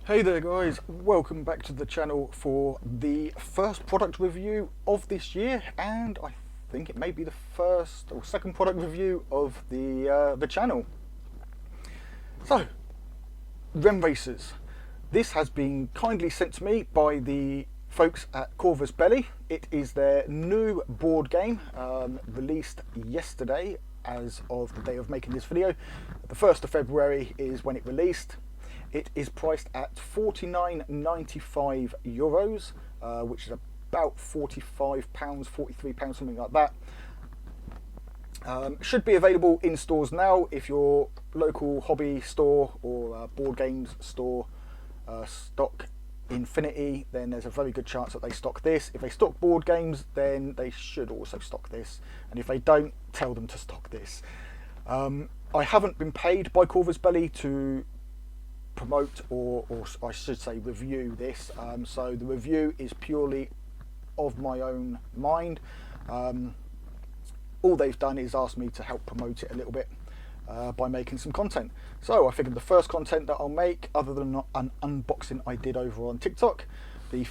Hey there guys, welcome back to the channel for the first product review of this year, and I think it may be the first or second product review of the channel. So, REM Racers. This has been kindly sent to me by the folks at Corvus Bellis. It is their new board game, released yesterday as of the day of making this video. The 1st of February is when it released. It is priced at €49.95, which is about £45, £43, something like that. Should be available in stores now. If your local hobby store or board games store stock Infinity, then there's a very good chance that they stock this. If they stock board games, then they should also stock this. And if they don't, tell them to stock this. I haven't been paid by Corvus Bellis to promote or I should say review this, so the review is purely of my own mind. All they've done is ask me to help promote it a little bit by making some content. So I figured the first content that I'll make, other than an unboxing I did over on TikTok, the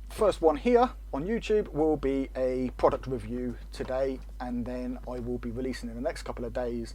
first one here on YouTube will be a product review today, and then I will be releasing in the next couple of days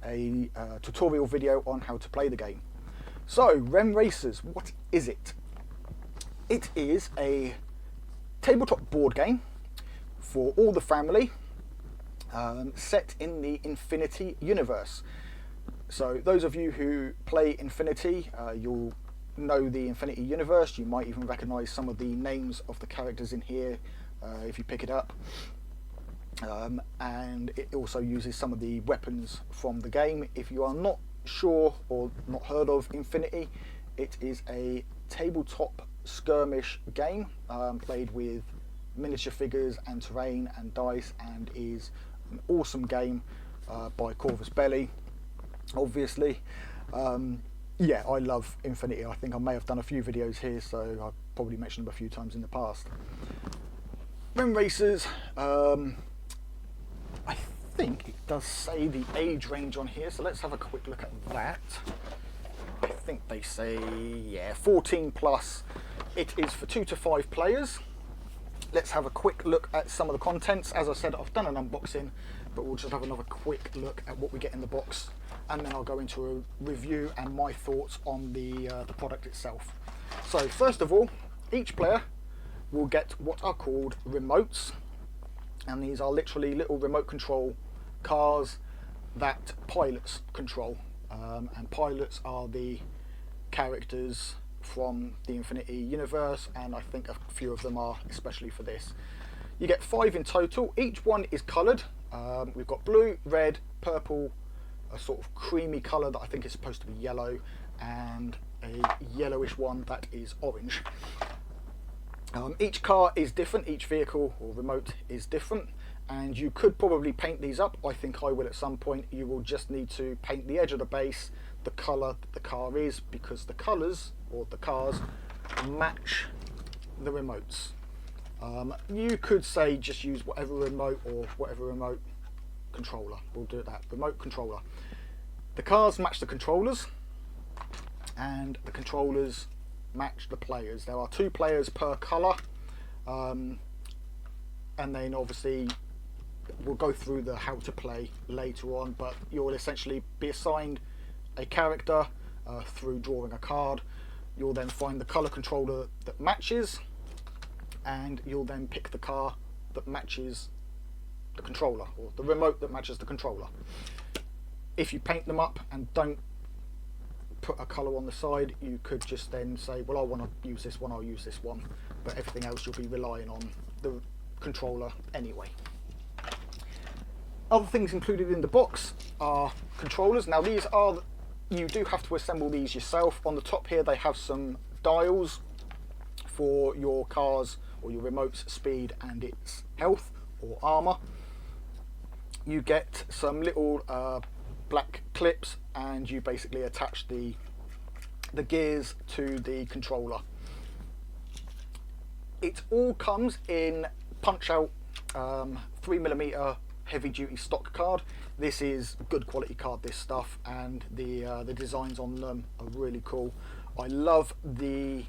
a tutorial video on how to play the game. So, REM Racers, what is it? It is a tabletop board game for all the family, set in the Infinity universe. So, those of you who play Infinity, you'll know the Infinity universe. You might even recognise some of the names of the characters in here if you pick it up. And it also uses some of the weapons from the game. If you are not sure or not heard of Infinity, it is a tabletop skirmish game played with miniature figures and terrain and dice, and is an awesome game by Corvus Bellis, obviously. Yeah, I love Infinity. I think I may have done a few videos here, so I've probably mentioned them a few times in the past. REM Racers, I think it does say the age range on here, so let's have a quick look at that. I think they say, yeah, 14 plus. It is for 2 to 5 players. Let's have a quick look at some of the contents. As I said, I've done an unboxing, but we'll just have another quick look at what we get in the box, and then I'll go into a review and my thoughts on the product itself. So first of all, each player will get what are called remotes, and these are literally little remote control cars that pilots control, and pilots are the characters from the Infinity universe, and I think a few of them are especially for this. You get 5 in total. Each one is coloured. We've got blue, red, purple, a sort of creamy colour that I think is supposed to be yellow, and a yellowish one that is orange. Each car is different, each vehicle or remote is different, and you could probably paint these up. I think I will at some point. You will just need to paint the edge of the base the colour that the car is, because the colours or the cars match the remotes. You could say just use whatever remote or whatever remote controller. We'll do that, remote controller. The cars match the controllers, and the controllers match the players. There are 2 players per colour, and then obviously we'll go through the how to play later on, but you'll essentially be assigned a character through drawing a card. You'll then find the colour controller that matches, and you'll then pick the car that matches the controller, or the remote that matches the controller. If you paint them up and don't put a colour on the side, you could just then say, well, I want to use this one, I'll use this one, but everything else you'll be relying on the controller anyway. Other things included in the box are controllers. Now these are, you do have to assemble these yourself. On the top here they have some dials for your cars or your remote's speed and its health or armour. You get some little black clips, and you basically attach the gears to the controller. It all comes in punch out 3mm heavy duty stock card. This is good quality card, this stuff, and the designs on them are really cool. I love the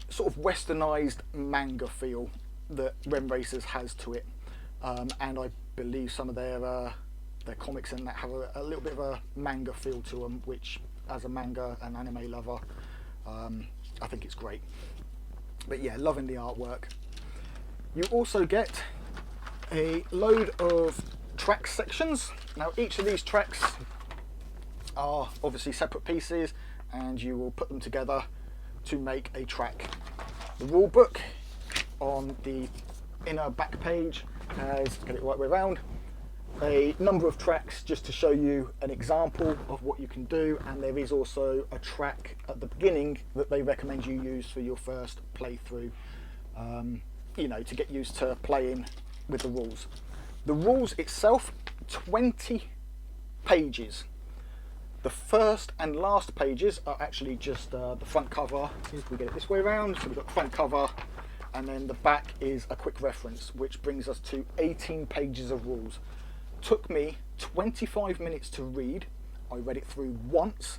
sort of westernized manga feel that REM Racers has to it, and I believe some of their comics and that have a little bit of a manga feel to them, which as a manga and anime lover, I think it's great. But yeah, loving the artwork. You also get a load of track sections. Now each of these tracks are obviously separate pieces, and you will put them together to make a track. The rule book on the inner back page has, get it right way around, a number of tracks just to show you an example of what you can do, and there is also a track at the beginning that they recommend you use for your first playthrough, you know, to get used to playing with the rules. The rules itself, 20 pages. The first and last pages are actually just the front cover. If we get it this way around, so we've got the front cover, and then the back is a quick reference, which brings us to 18 pages of rules. Took me 25 minutes to read. I read it through once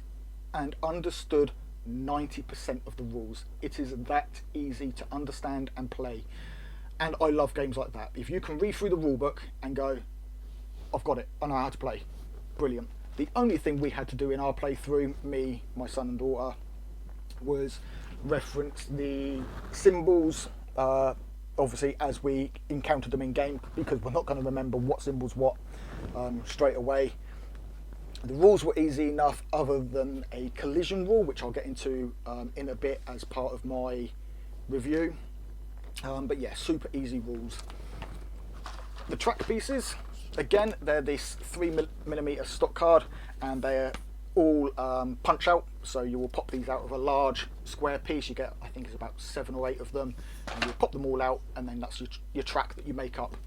and understood 90% of the rules. It is that easy to understand and play. And I love games like that. If you can read through the rule book and go, I've got it, I know how to play, brilliant. The only thing we had to do in our playthrough, me, my son and daughter, was reference the symbols, obviously as we encountered them in game, because we're not going to remember what symbols what straight away. The rules were easy enough, other than a collision rule, which I'll get into in a bit as part of my review. But yeah, super easy rules. The track pieces, again, they're this 3mm stock card, and they're all punch out, so you will pop these out of a large square piece. You get, I think it's about 7 or 8 of them, and you pop them all out, and then that's your track that you make up.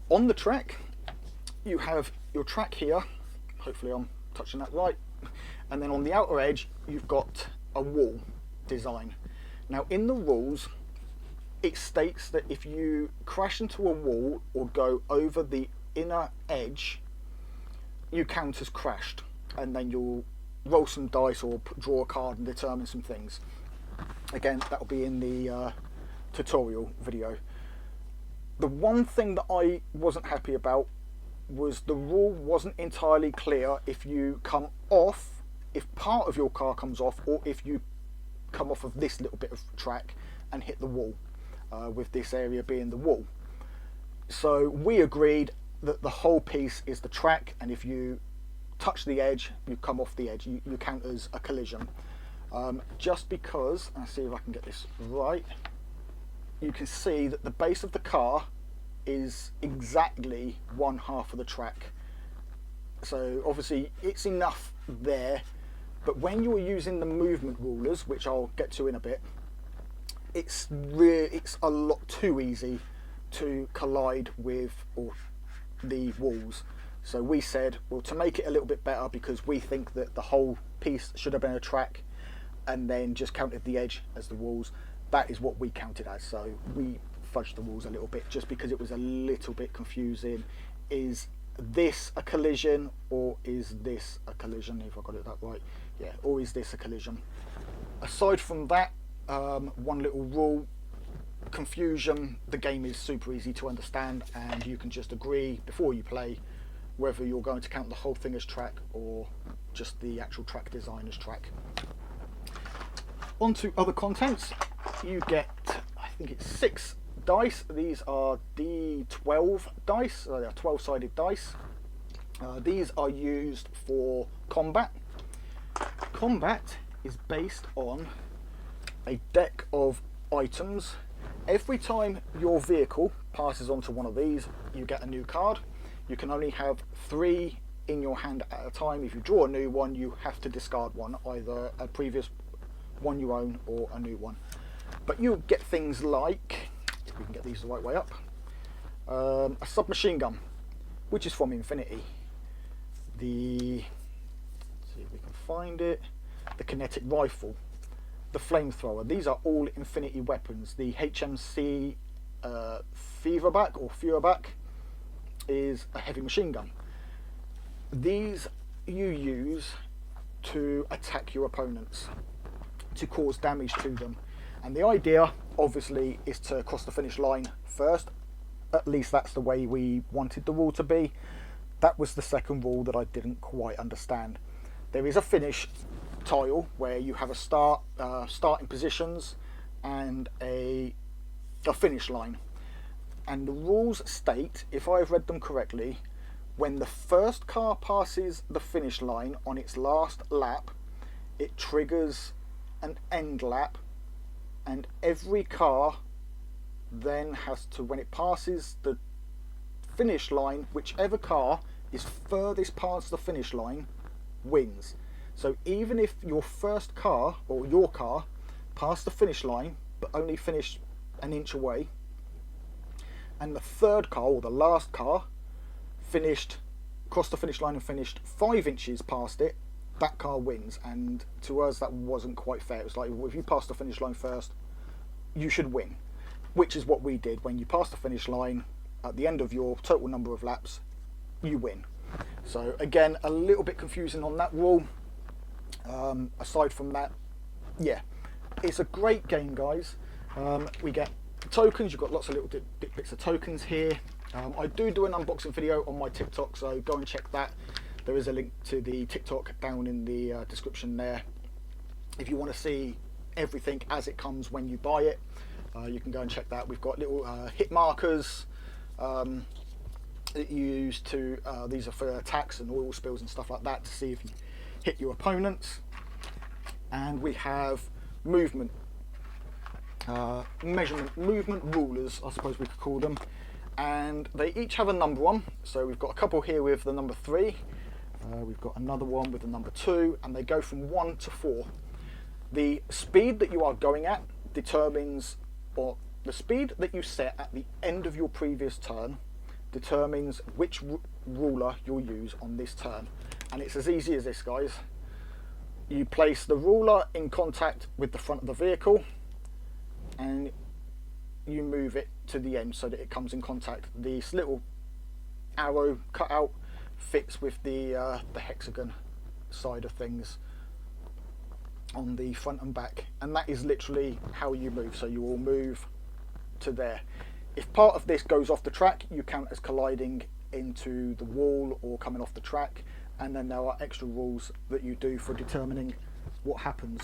On the track, you have your track here, hopefully I'm touching that right, and then on the outer edge you've got a wall design. Now in the rules it states that if you crash into a wall or go over the inner edge, you count as crashed, and then you'll roll some dice or draw a card and determine some things. Again, that'll be in the tutorial video. The one thing that I wasn't happy about was the rule wasn't entirely clear if you come off, if part of your car comes off, or if you come off of this little bit of track and hit the wall, with this area being the wall. So we agreed that the whole piece is the track, and if you touch the edge, you come off the edge, you count as a collision. Just because, I'll see if I can get this right, you can see that the base of the car is exactly 1/2 of the track. So obviously it's enough there, but when you're using the movement rulers, which I'll get to in a bit, it's a lot too easy to collide with the walls. So we said, well, to make it a little bit better, because we think that the whole piece should have been a track and then just counted the edge as the walls, that is what we counted as. So we fudged the walls a little bit just because it was a little bit confusing. Is this a collision, or is this a collision, if I got it that right? Yeah, or is this a collision? Aside from that, one little rule, confusion, the game is super easy to understand, and you can just agree before you play whether you're going to count the whole thing as track or just the actual track design as track. On to other contents. You get, I think it's 6 dice. These are D12 dice, they are 12-sided dice. These are used for combat. Combat is based on a deck of items. Every time your vehicle passes onto one of these, you get a new card. You can only have 3 in your hand at a time. If you draw a new one, you have to discard one, either a previous one you own or a new one. But you'll get things like, if we can get these the right way up, a submachine gun, which is from Infinity. Let's see if we can find it, the kinetic rifle, the flamethrower. These are all Infinity weapons. The HMC Feverback is a heavy machine gun. These you use to attack your opponents, to cause damage to them. And the idea, obviously, is to cross the finish line first. At least that's the way we wanted the rule to be. That was the second rule that I didn't quite understand. There is a finish tile where you have a starting positions and a finish line. And the rules state, if I've read them correctly, when the first car passes the finish line on its last lap, it triggers an end lap, and every car then has to, when it passes the finish line, whichever car is furthest past the finish line wins. So even if your first car, or your car, passed the finish line but only finished an inch away, and the third car, or the last car, crossed the finish line and finished 5 inches past it, that car wins. And to us, that wasn't quite fair. It was like, if you pass the finish line first, you should win, which is what we did. When you pass the finish line at the end of your total number of laps, you win. So again, a little bit confusing on that rule. Aside from that, yeah, it's a great game, guys. We get tokens. You've got lots of little bits of tokens here. I do an unboxing video on my TikTok, so go and check that. There is a link to the TikTok down in the description there. If you want to see everything as it comes when you buy it, you can go and check that. We've got little hit markers that you use to, these are for attacks and oil spills and stuff like that, to see if you hit your opponents. And we have movement movement rulers, I suppose we could call them, and they each have a number on. So we've got a couple here with the number 3, we've got another one with the number 2, and they go from 1 to 4. The speed that you are going at determines, or the speed that you set at the end of your previous turn determines which ruler you'll use on this turn. And it's as easy as this, guys. You place the ruler in contact with the front of the vehicle, and you move it to the end so that it comes in contact. This little arrow cut out fits with the hexagon side of things on the front and back, and that is literally how you move. So you will move to there. If part of this goes off the track, you count as colliding into the wall or coming off the track, and then there are extra rules that you do for determining what happens.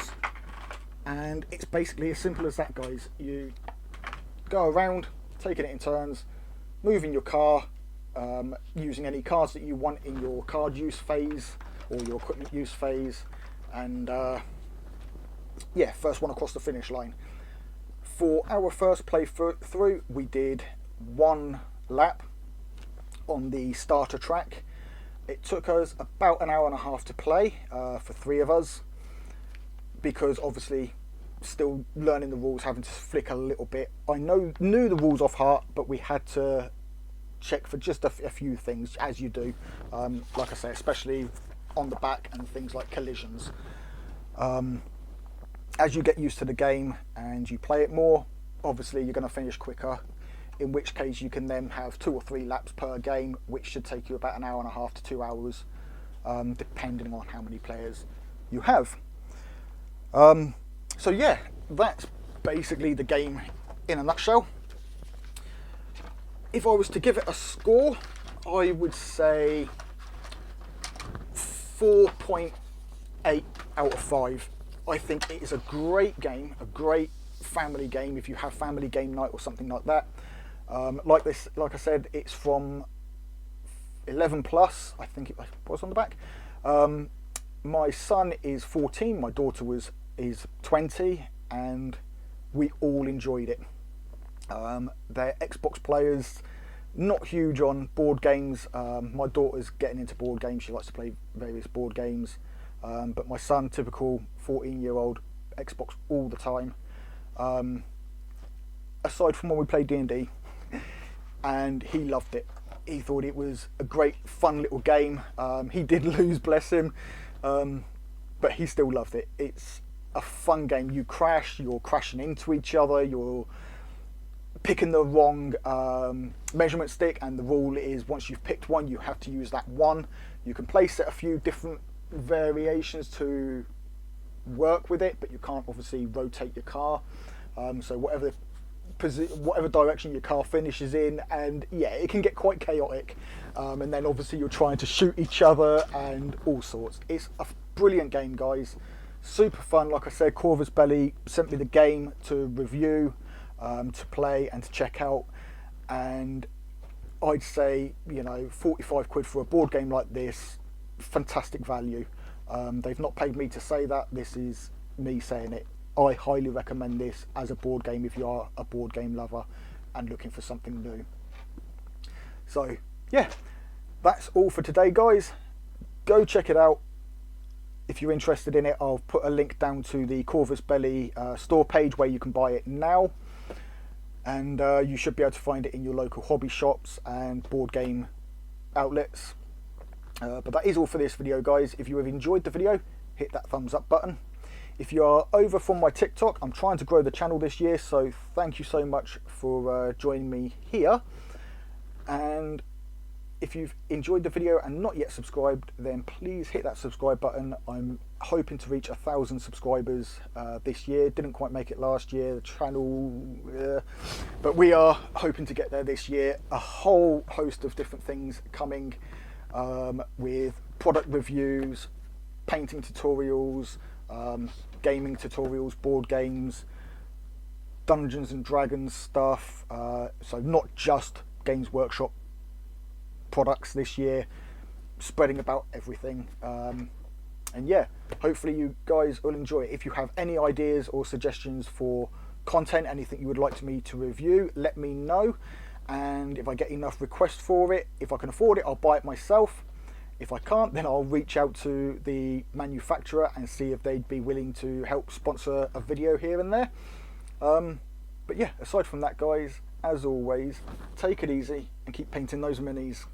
And it's basically as simple as that, guys. You go around taking it in turns, moving your car, using any cards that you want in your card use phase or your equipment use phase, and yeah, first one across the finish line. For our first playthrough, we did 1 lap on the starter track. It took us about an hour and a half to play for 3 of us, because obviously still learning the rules, having to flick a little bit. I knew the rules off heart, but we had to check for just a few things, as you do, like I say, especially on the back and things like collisions. As you get used to the game and you play it more, obviously you're going to finish quicker, in which case you can then have 2 or 3 laps per game, which should take you about an hour and a half to 2 hours, depending on how many players you have. So yeah, that's basically the game in a nutshell. If I was to give it a score, I would say 4.8 out of 5. I think it is a great game, a great family game if you have family game night or something like that. Like I said, it's from 11 plus, I think it was on the back. My son is 14, my daughter is 20, and we all enjoyed it. They're Xbox players, not huge on board games. My daughter's getting into board games, she likes to play various board games. But my son, typical 14-year-old, Xbox all the time. Aside from when we played D&D, and he loved it. He thought it was a great, fun little game. He did lose, bless him, but he still loved it. It's a fun game. You crash, you're crashing into each other, you're picking the wrong measurement stick, and the rule is once you've picked one, you have to use that one. You can place it a few different variations to work with it, but you can't obviously rotate your car. So whatever direction your car finishes in, and yeah, it can get quite chaotic. And then obviously you're trying to shoot each other and all sorts. It's a brilliant game, guys. Super fun. Like I said, Corvus Bellis sent me the game to review, to play and to check out, and I'd say, you know, 45 quid for a board game like this, fantastic value. They've not paid me to say that. This is me saying it. I highly recommend this as a board game if you are a board game lover and looking for something new. So yeah, that's all for today, guys. Go check it out if you're interested in it. I'll put a link down to the Corvus Bellis store page where you can buy it now, and you should be able to find it in your local hobby shops and board game outlets. But that is all for this video, guys. If you have enjoyed the video, hit that thumbs up button. If you are over from my TikTok, I'm trying to grow the channel this year, so thank you so much for joining me here. And if you've enjoyed the video and not yet subscribed, then please hit that subscribe button. I'm hoping to reach 1,000 subscribers this year. Didn't quite make it last year, the channel, but we are hoping to get there this year. A whole host of different things coming, with product reviews, painting tutorials, gaming tutorials, board games, Dungeons and Dragons stuff, so not just Games Workshop products this year, spreading about everything. And yeah, hopefully you guys will enjoy it. If you have any ideas or suggestions for content, anything you would like me to review, let me know. And if I get enough requests for it, if I can afford it, I'll buy it myself. If I can't, then I'll reach out to the manufacturer and see if they'd be willing to help sponsor a video here and there. But yeah, aside from that, guys, as always, take it easy and keep painting those minis.